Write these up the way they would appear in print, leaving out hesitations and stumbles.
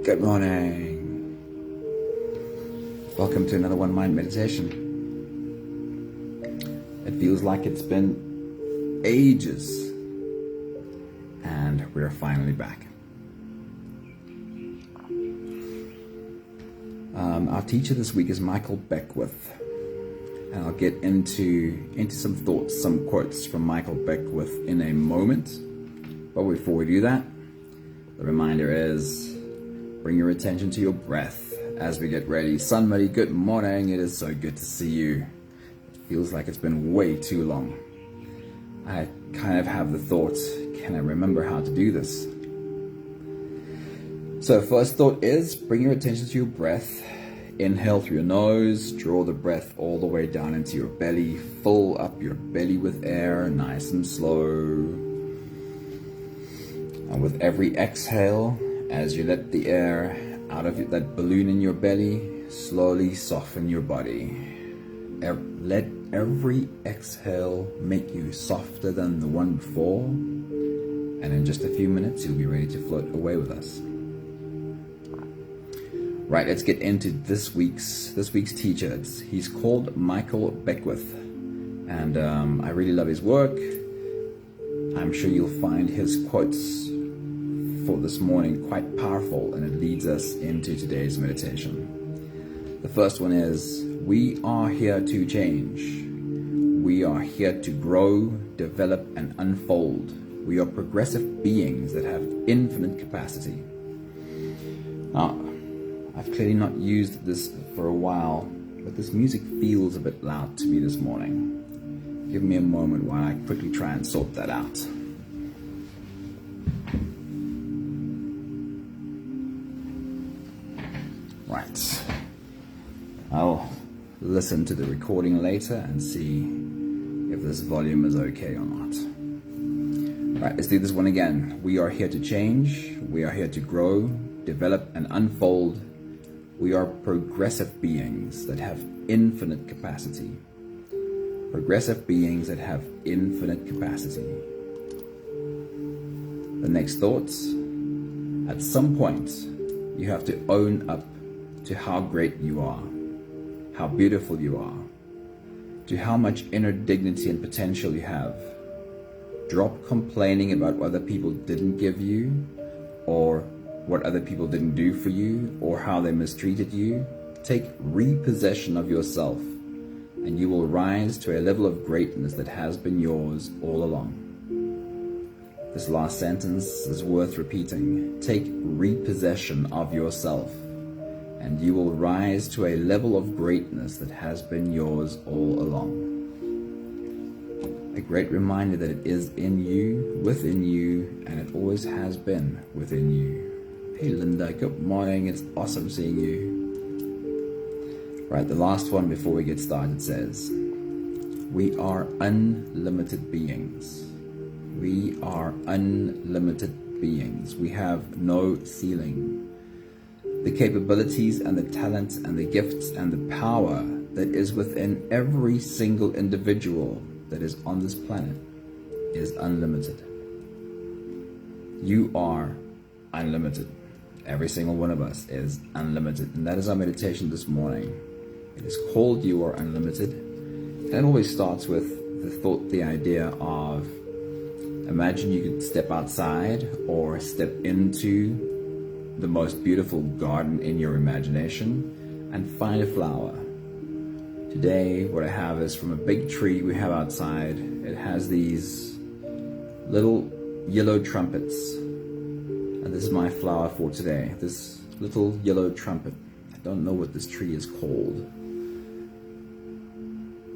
Good morning. Welcome to another One Mind meditation. It feels like it's been ages, and we're finally back. Our teacher this week is Michael Beckwith, and I'll get into some thoughts, some quotes from Michael Beckwith in a moment. But before we do that, the reminder is bring your attention to your breath as we get ready. Sunmuddy, good morning. It is so good to see you. It feels like it's been way too long. I kind of have the thought, can I remember how to do this? So first thought is bring your attention to your breath. Inhale through your nose, draw the breath all the way down into your belly. Fill up your belly with air, nice and slow. And with every exhale, as you let the air out of that balloon in your belly, slowly soften your body. Let every exhale make you softer than the one before. And in just a few minutes, you'll be ready to float away with us. Right, let's get into this week's teacher. He's called Michael Beckwith, and I really love his work. I'm sure you'll find his quotes for this morning quite powerful, and it leads us into today's meditation. The first one is, we are here to change. We are here to grow, develop, and unfold. We are progressive beings that have infinite capacity. Now, I've clearly not used this for a while, but this music feels a bit loud to me this morning. Give me a moment while I quickly try and sort that out. Right. I'll listen to the recording later and see if this volume is okay or not. Right, let's do this one again. We are here to change. We are here to grow, develop, and unfold. We are progressive beings that have infinite capacity. Progressive beings that have infinite capacity. The next thoughts. At some point, you have to own up to how great you are, how beautiful you are, to how much inner dignity and potential you have. Drop complaining about what other people didn't give you, or what other people didn't do for you, or how they mistreated you. Take repossession of yourself, and you will rise to a level of greatness that has been yours all along. This last sentence is worth repeating. Take repossession of yourself, and you will rise to a level of greatness that has been yours all along. A great reminder that it is in you, within you, and it always has been within you. Hey Linda, good morning. It's awesome seeing you. Right, the last one before we get started says, we are unlimited beings. We are unlimited beings. We have no ceiling. The capabilities and the talents and the gifts and the power that is within every single individual that is on this planet is unlimited. You are unlimited. Every single one of us is unlimited. And that is our meditation this morning. It is called You Are Unlimited. And it always starts with the idea of, imagine you could step outside or step into the most beautiful garden in your imagination and find a flower. Today, what I have is from a big tree we have outside. It has these little yellow trumpets. And this is my flower for today, this little yellow trumpet. I don't know what this tree is called.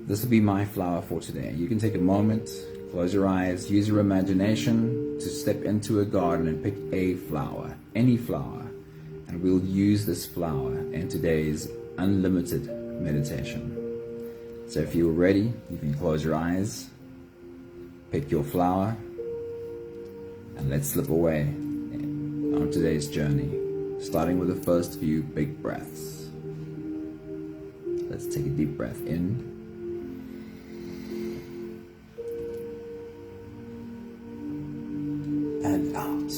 This will be my flower for today. You can take a moment, close your eyes, use your imagination to step into a garden and pick a flower, any flower. And we'll use this flower in today's unlimited meditation. So if you're ready, you can close your eyes, pick your flower, and let's slip away on today's journey, starting with the first few big breaths. Let's take a deep breath in and out.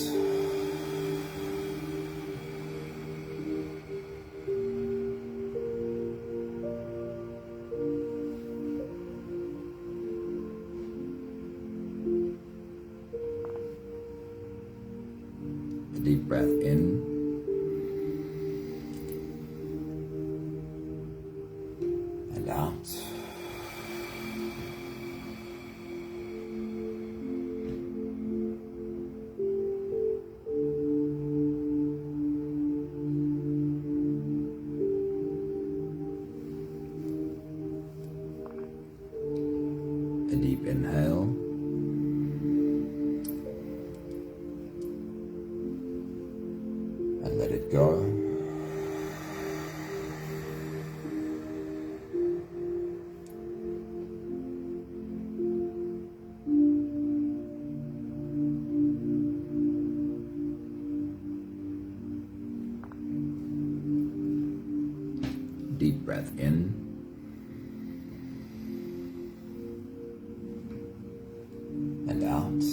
A deep breath in. And out. A deep inhale. And let it go. Deep breath in. And out.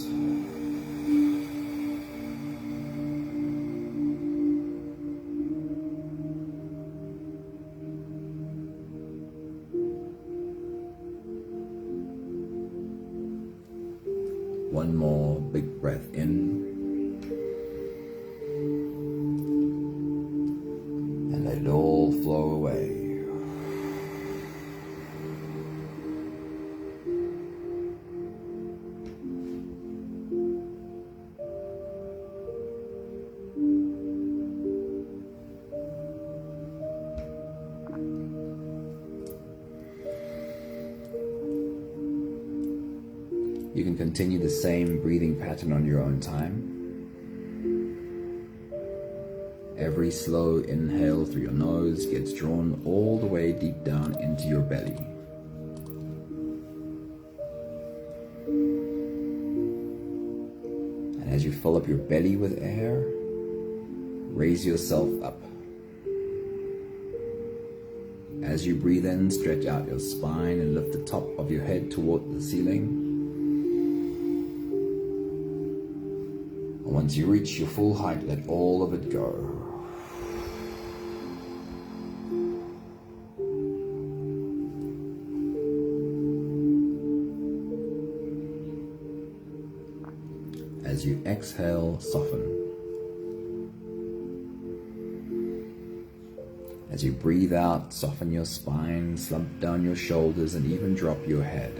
One more big breath in. And let it all flow away. You can continue the same breathing pattern on your own time. Every slow inhale through your nose gets drawn all the way deep down into your belly. And as you fill up your belly with air, raise yourself up. As you breathe in, stretch out your spine and lift the top of your head toward the ceiling. And once you reach your full height, let all of it go. As you exhale, soften. As you breathe out, soften your spine, slump down your shoulders, and even drop your head.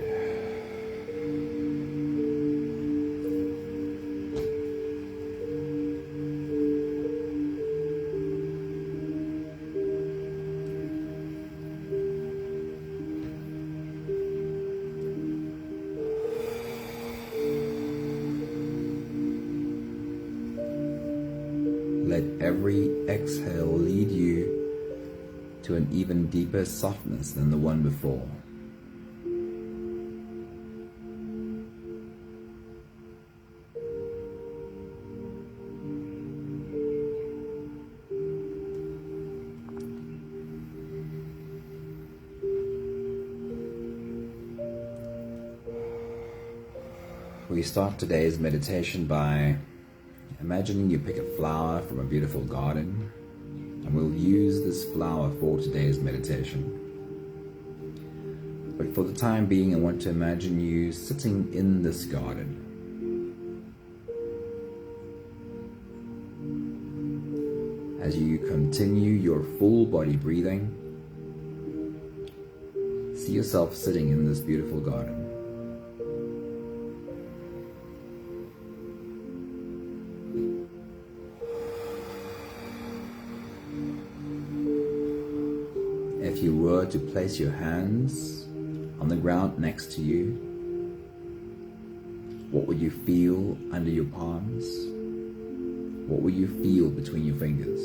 Let every exhale lead you to an even deeper softness than the one before. We start today's meditation by imagining you pick a flower from a beautiful garden, and we'll use this flower for today's meditation. But for the time being, I want to imagine you sitting in this garden. As you continue your full body breathing, see yourself sitting in this beautiful garden. If you were to place your hands on the ground next to you, what would you feel under your palms? What would you feel between your fingers?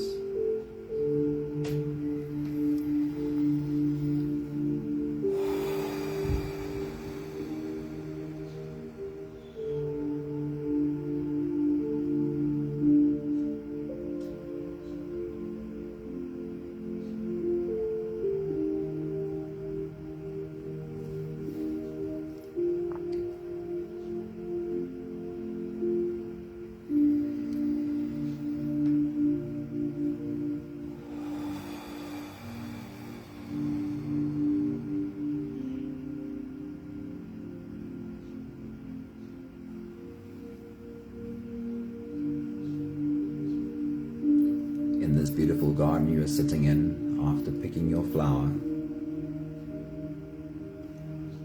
In this beautiful garden you are sitting in after picking your flower,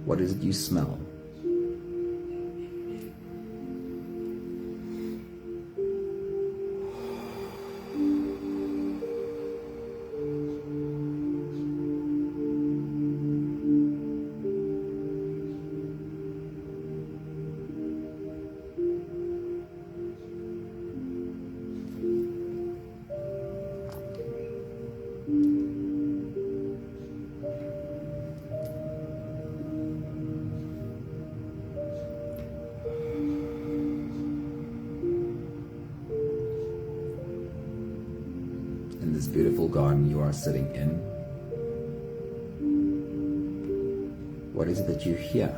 what is it you smell? In this beautiful garden you are sitting in, what is it that you hear?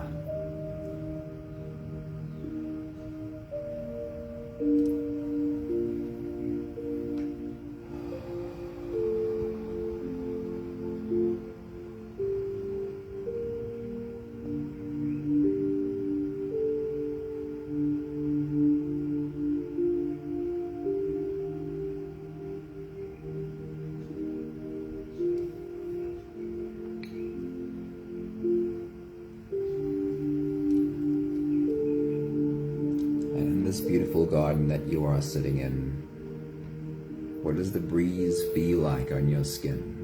This beautiful garden that you are sitting in, what does the breeze feel like on your skin?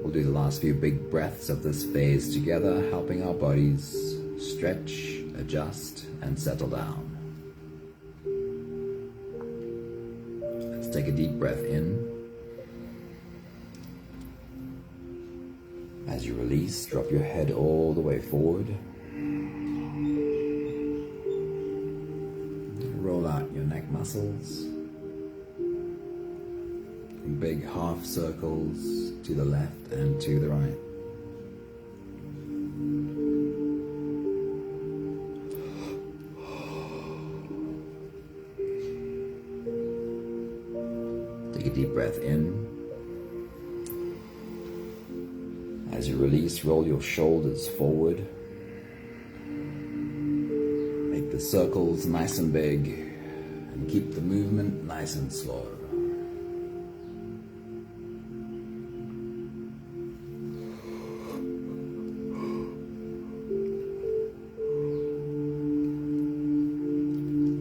We'll do the last few big breaths of this phase together, helping our bodies stretch, adjust, and settle down. Let's take a deep breath in. As you release, drop your head all the way forward. Roll out your neck muscles. Big half circles to the left and to the right. Take a deep breath in. As you release, roll your shoulders forward. Make the circles nice and big and keep the movement nice and slow.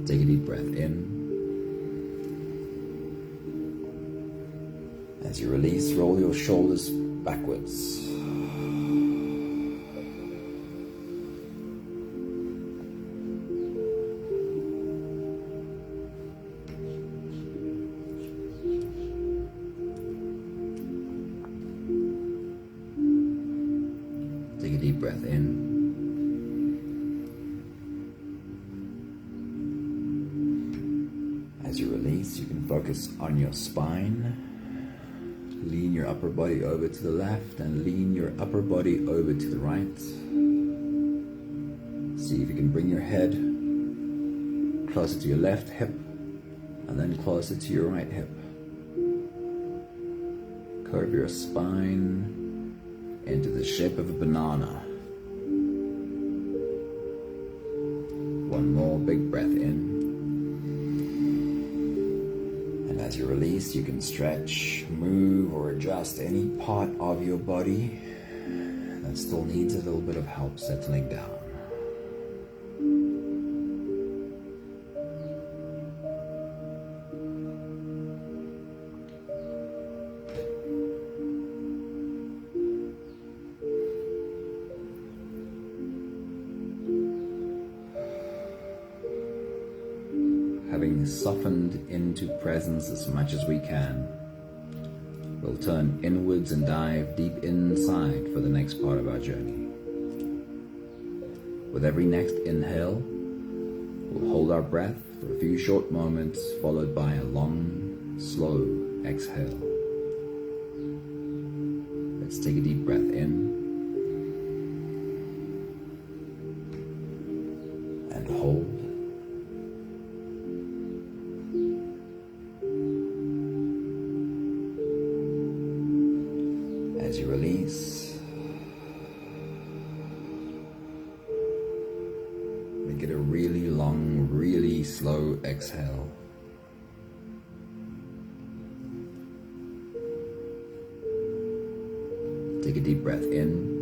Take a deep breath in. As you release, roll your shoulders backwards. Take a deep breath in. As you release, you can focus on your spine. Lean your upper body over to the left and lean your upper body over to the right. See if you can bring your head closer to your left hip and then closer to your right hip. Curve your spine into the shape of a banana. One more big breath in. As you release, you can stretch, move, or adjust any part of your body that still needs a little bit of help settling down. Having softened into presence as much as we can, We'll turn inwards and dive deep inside for the next part of our journey. With every next inhale, we'll hold our breath for a few short moments, followed by a long, slow exhale. Let's take a deep breath in and hold. As you release, make it a really long, really slow exhale. Take a deep breath in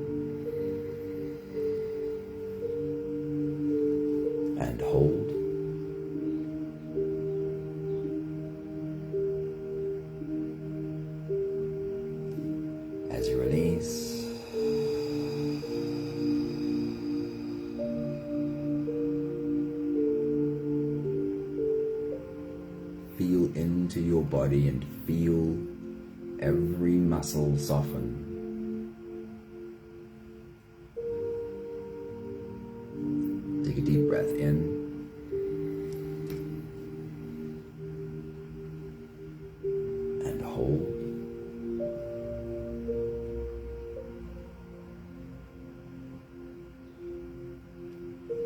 and hold. As you release, feel into your body and feel every muscle soften. Take a deep breath in and hold.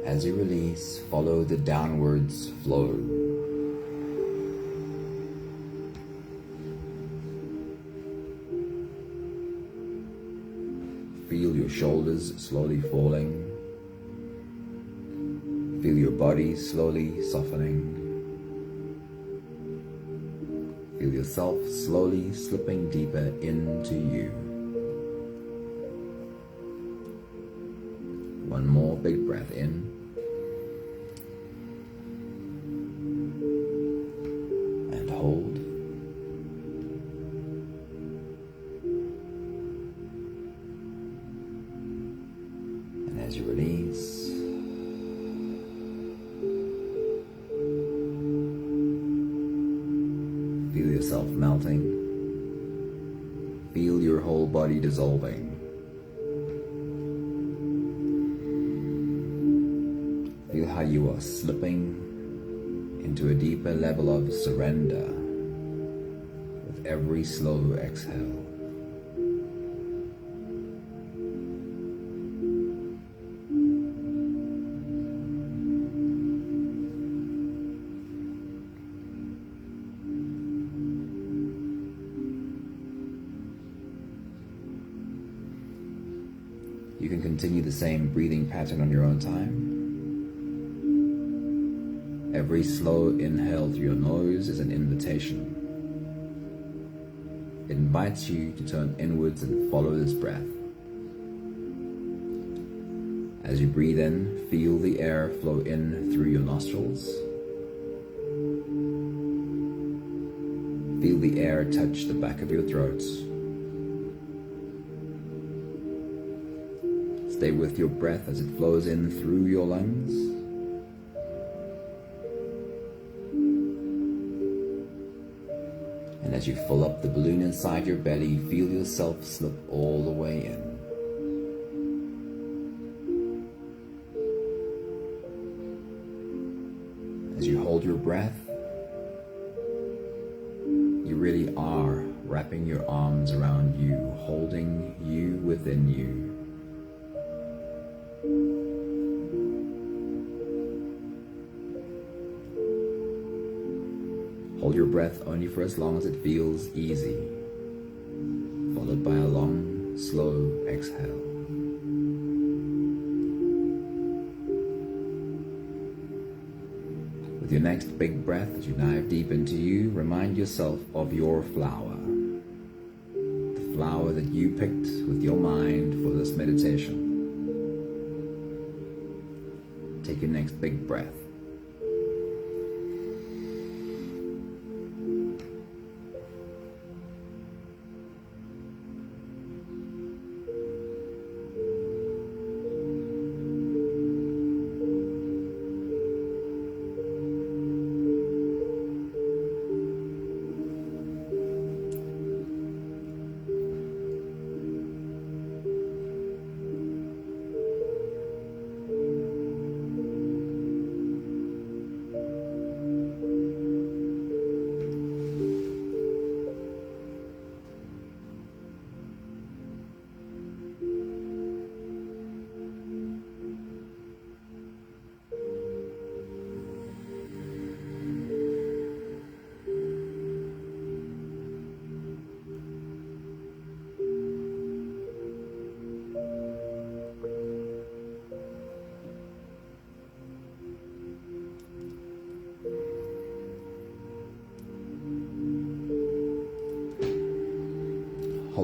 As you release, follow the downwards flow. Feel your shoulders slowly falling. Feel your body slowly softening. Feel yourself slowly slipping deeper into you. One more big breath in. And hold. And as you release, feel yourself melting. Feel your whole body dissolving. Feel how you are slipping into a deeper level of surrender with every slow exhale. You can continue the same breathing pattern on your own time. Every slow inhale through your nose is an invitation. It invites you to turn inwards and follow this breath. As you breathe in, feel the air flow in through your nostrils. Feel the air touch the back of your throat. Stay with your breath as it flows in through your lungs. And as you fill up the balloon inside your belly, feel yourself slip all the way in. As you hold your breath, you really are wrapping your arms around you, holding you within you. Hold your breath only for as long as it feels easy, followed by a long, slow exhale. With your next big breath, as you dive deep into you, remind yourself of your flower. The flower that you picked with your mind for this meditation. Take your next big breath.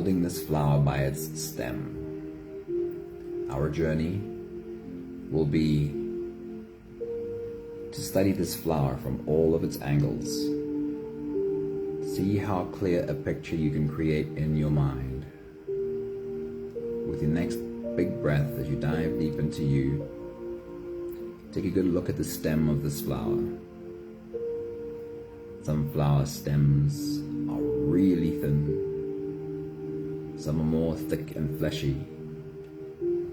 holding this flower by its stem. Our journey will be to study this flower from all of its angles. See how clear a picture you can create in your mind. With your next big breath, as you dive deep into you, take a good look at the stem of this flower. Some flower stems are really thin. Some are more thick and fleshy.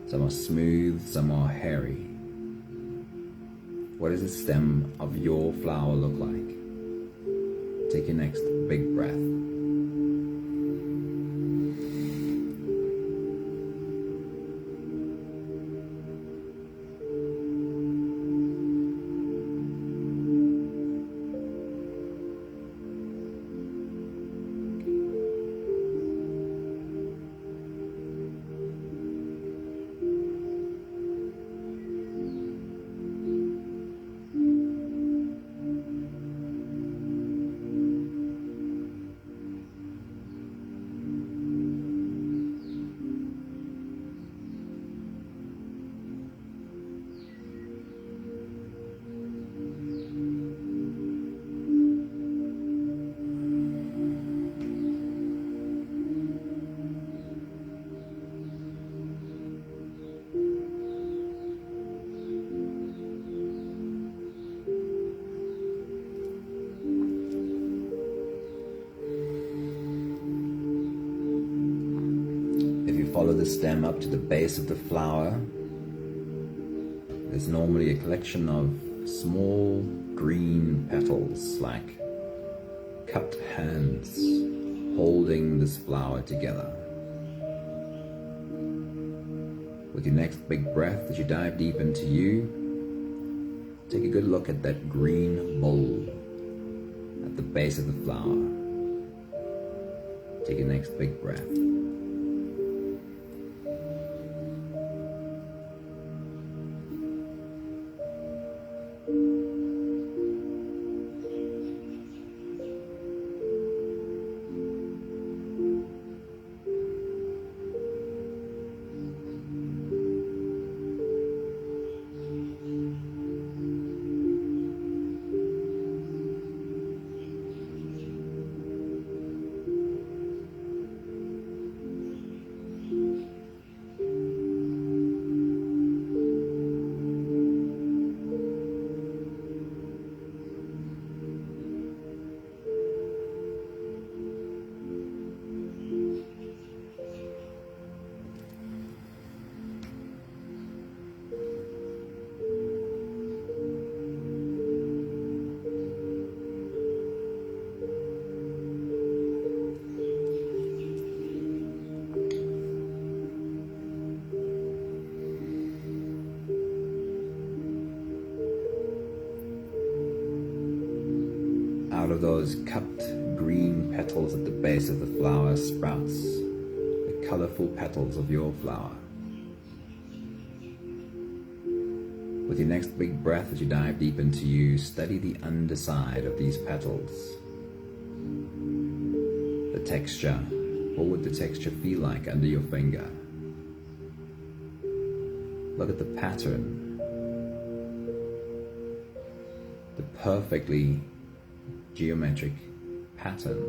Some are smooth, some are hairy. What does the stem of your flower look like? Take your next big breath. Follow the stem up to the base of the flower. There's normally a collection of small green petals, like cupped hands holding this flower together. With your next big breath, as you dive deep into you, take a good look at that green bowl at the base of the flower. Take your next big breath. Out of those cupped green petals at the base of the flower sprouts the colorful petals of your flower. With your next big breath, as you dive deep into you, study the underside of these petals. The texture. What would the texture feel like under your finger? Look at the pattern. The perfectly geometric pattern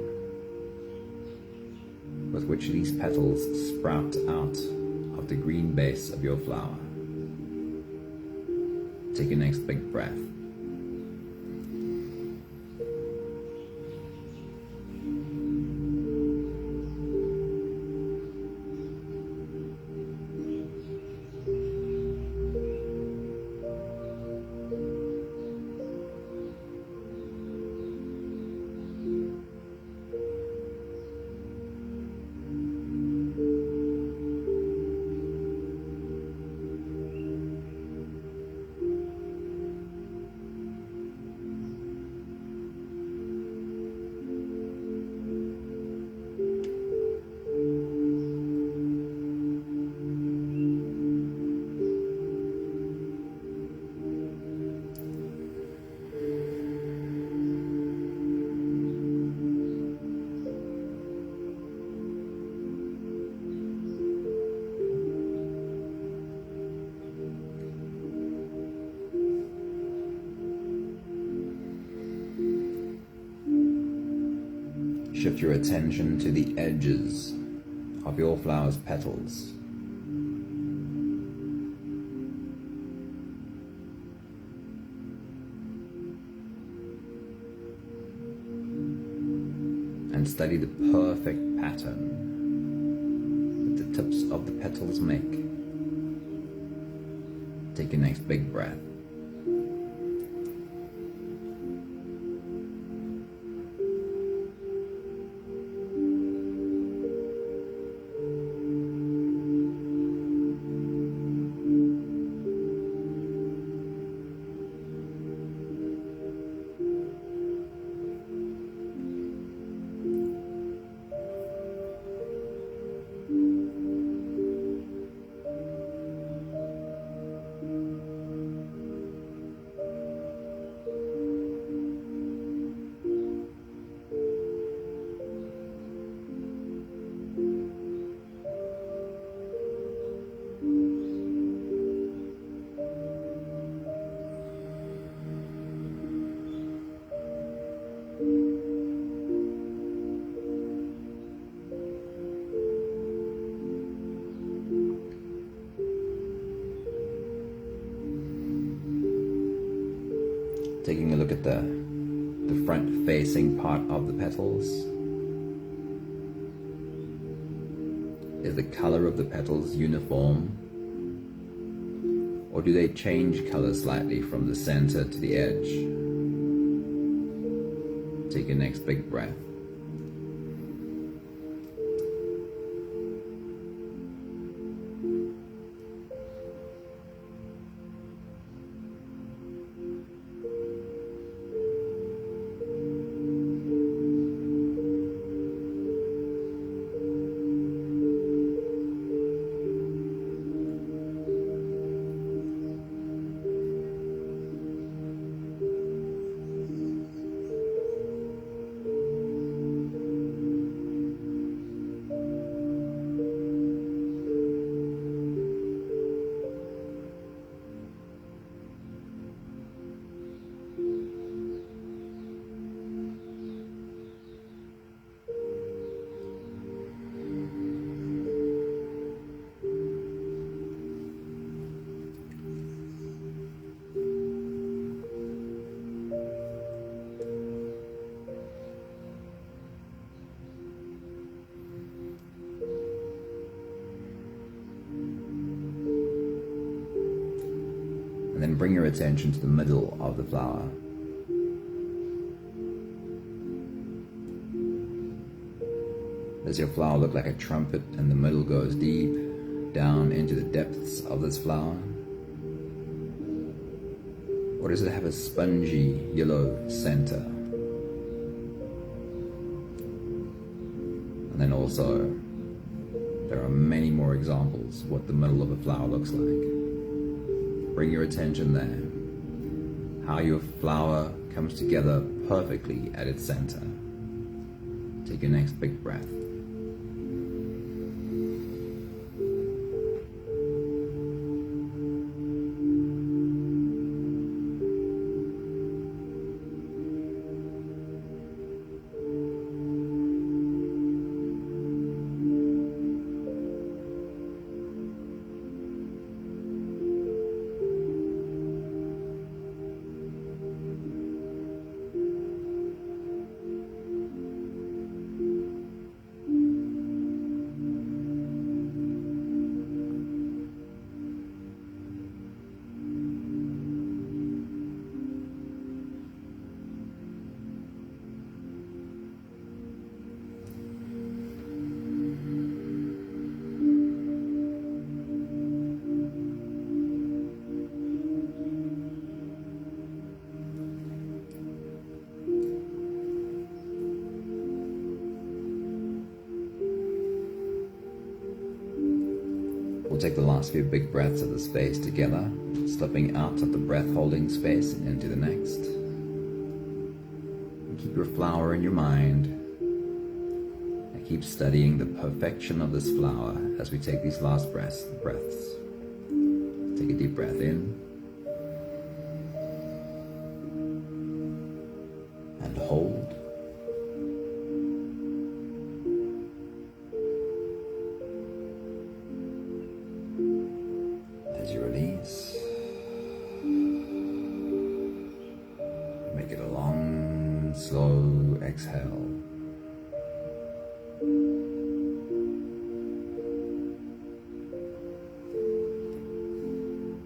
with which these petals sprout out of the green base of your flower. Take your next big breath. shift your attention to the edges of your flower's petals. And study the perfect pattern that the tips of the petals make. Take your next big breath. Taking a look at the front-facing part of the petals. Is the color of the petals uniform? Or do they change color slightly from the center to the edge? Take your next big breath. And then bring your attention to the middle of the flower. Does your flower look like a trumpet and the middle goes deep down into the depths of this flower? Or does it have a spongy yellow center? And then also, there are many more examples of what the middle of a flower looks like. Bring your attention there. How your flower comes together perfectly at its center. Take your next big breath. We'll take the last few big breaths of the space together, slipping out of the breath-holding space and into the next. And keep your flower in your mind, and keep studying the perfection of this flower as we take these last breaths. Take a deep breath in, and hold, you release, make it a long, slow exhale.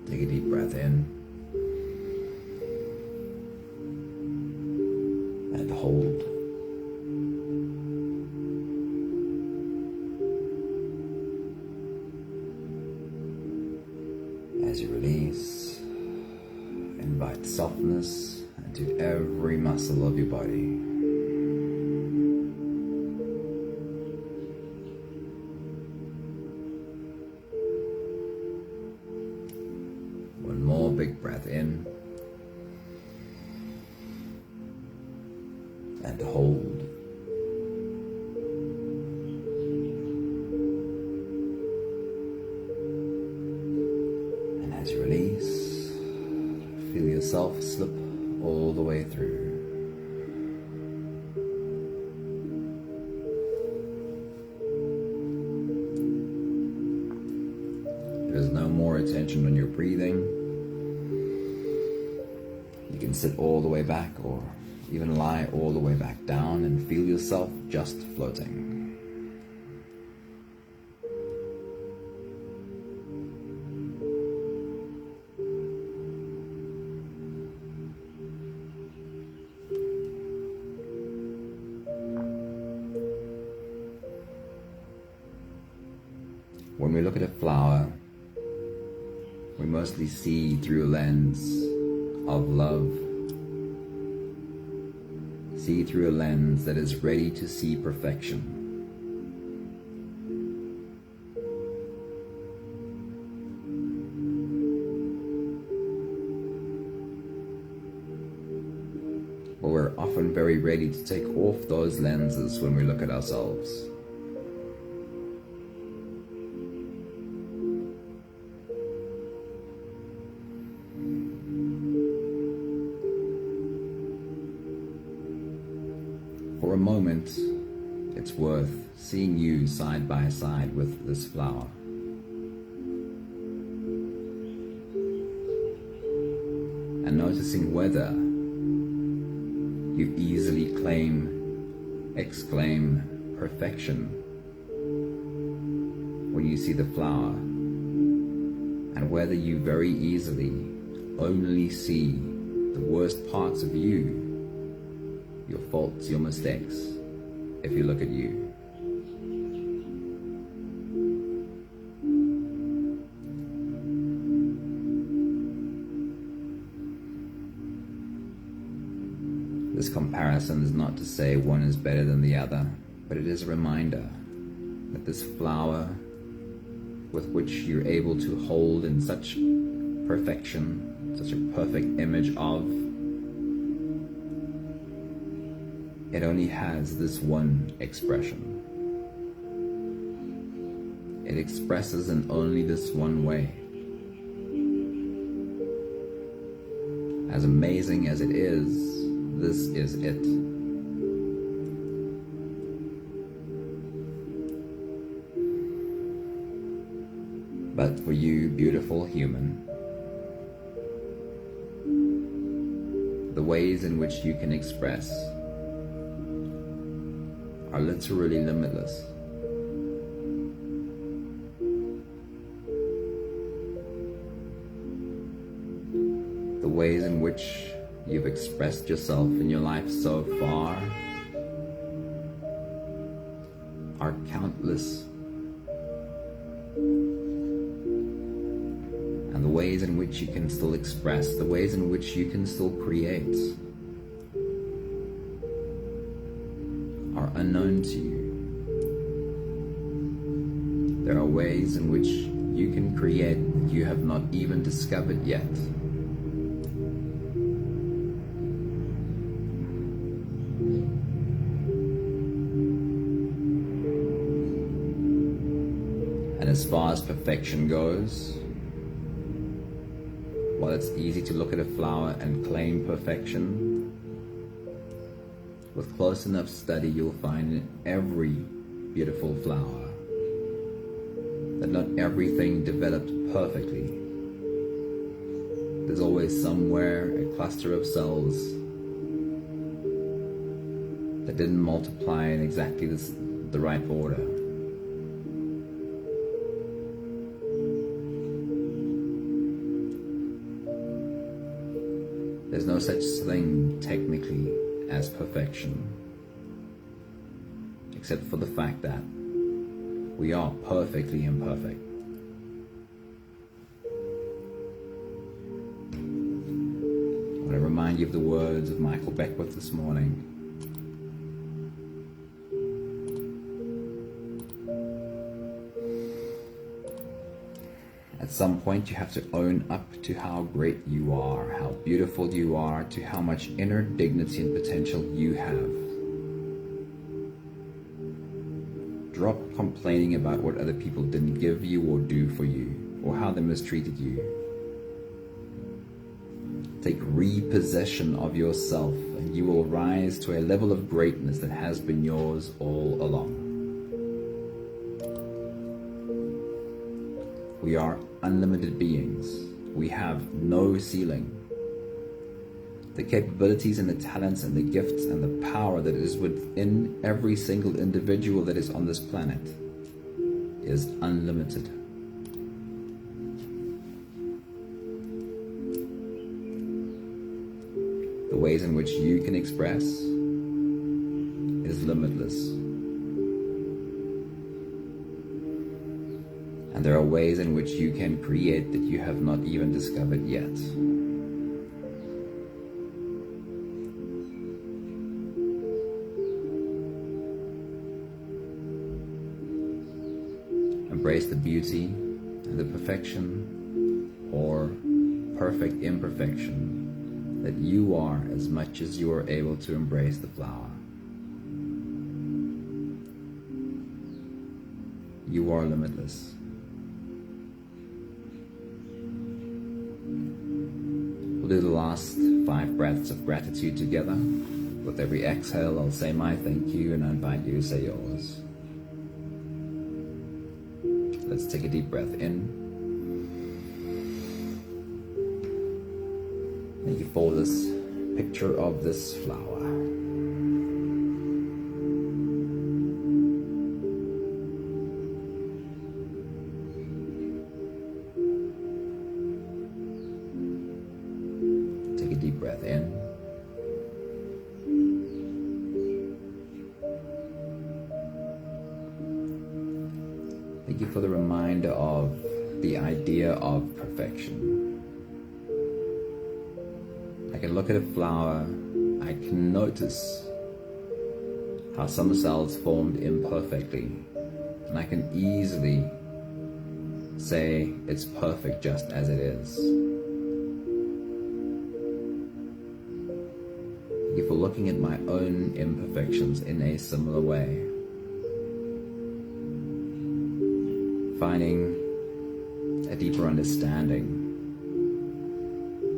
Take a deep breath in and hold. As you release, invite softness into every muscle of your body. One more big breath in and hold. As you release, feel yourself slip all the way through. There is no more attention on your breathing. You can sit all the way back or even lie all the way back down and feel yourself just floating. When we look at a flower, we mostly see through a lens of love, see through a lens that is ready to see perfection. But we're often very ready to take off those lenses when we look at ourselves. For a moment, it's worth seeing you side by side with this flower. And noticing whether you easily exclaim perfection when you see the flower, and whether you very easily only see the worst parts of you, your faults, your mistakes, if you look at you. This comparison is not to say one is better than the other, but it is a reminder that this flower with which you're able to hold in such perfection, such a perfect image of, it only has this one expression. It expresses in only this one way. As amazing as it is, this is it. But for you, beautiful human, the ways in which you can express are literally limitless. The ways in which you've expressed yourself in your life so far are countless. And the ways in which you can still express, the ways in which you can still create are unknown to you. There are ways in which you can create that you have not even discovered yet. And as far as perfection goes, while it's easy to look at a flower and claim perfection, with close enough study you'll find in every beautiful flower that not everything developed perfectly. There's always somewhere a cluster of cells that didn't multiply in exactly the right order. There's no such thing technically as perfection, except for the fact that we are perfectly imperfect. I want to remind you of the words of Michael Beckwith this morning. At some point, you have to own up to how great you are, how beautiful you are, to how much inner dignity and potential you have. Drop complaining about what other people didn't give you or do for you, or how they mistreated you. Take repossession of yourself, and you will rise to a level of greatness that has been yours all along. We are unlimited beings. We have no ceiling. The capabilities and the talents and the gifts and the power that is within every single individual that is on this planet is unlimited. The ways in which you can express is limitless. And there are ways in which you can create that you have not even discovered yet. Embrace the beauty and the perfection or perfect imperfection that you are as much as you are able to embrace the flower. You are limitless. We'll do the last 5 breaths of gratitude together. With every exhale, I'll say my thank you and I invite you to say yours. Let's take a deep breath in. Thank you for this picture of this flower. Take a deep breath in. Thank you for the reminder of the idea of perfection. I can look at a flower, I can notice how some cells formed imperfectly, and I can easily say it's perfect just as it is. Thank you for looking at my own imperfections in a similar way. Finding a deeper understanding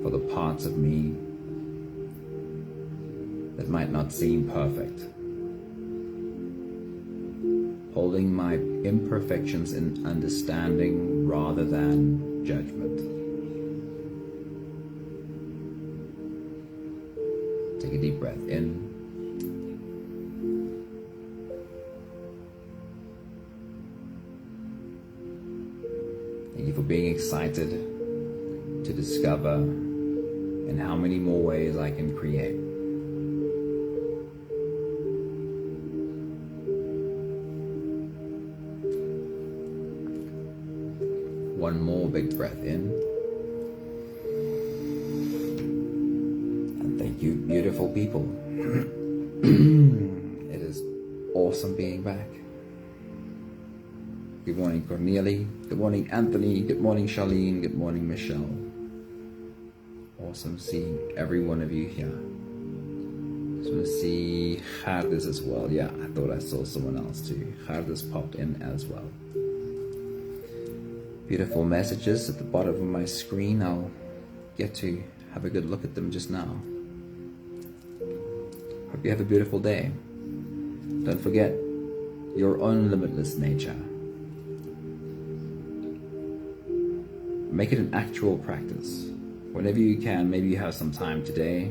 for the parts of me that might not seem perfect. Holding my imperfections in understanding rather than judgment. Take a deep breath in. Thank you for being excited to discover in how many more ways I can create. One more big breath in. And thank you, beautiful people. It is awesome being back. Good morning, Cornelie. Good morning, Anthony. Good morning, Charlene. Good morning, Michelle. Awesome seeing every one of you here. Just want to see Gardus as well. Yeah, I thought I saw someone else too. Gardus popped in as well. Beautiful messages at the bottom of my screen. I'll get to have a good look at them just now. Hope you have a beautiful day. Don't forget your own limitless nature. Make it an actual practice. Whenever you can, maybe you have some time today,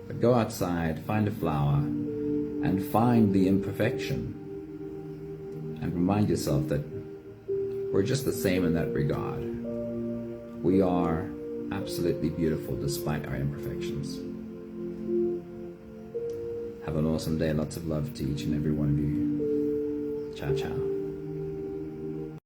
but go outside, find a flower, and find the imperfection. And remind yourself that we're just the same in that regard. We are absolutely beautiful despite our imperfections. Have an awesome day. Lots of love to each and every one of you. Ciao, ciao.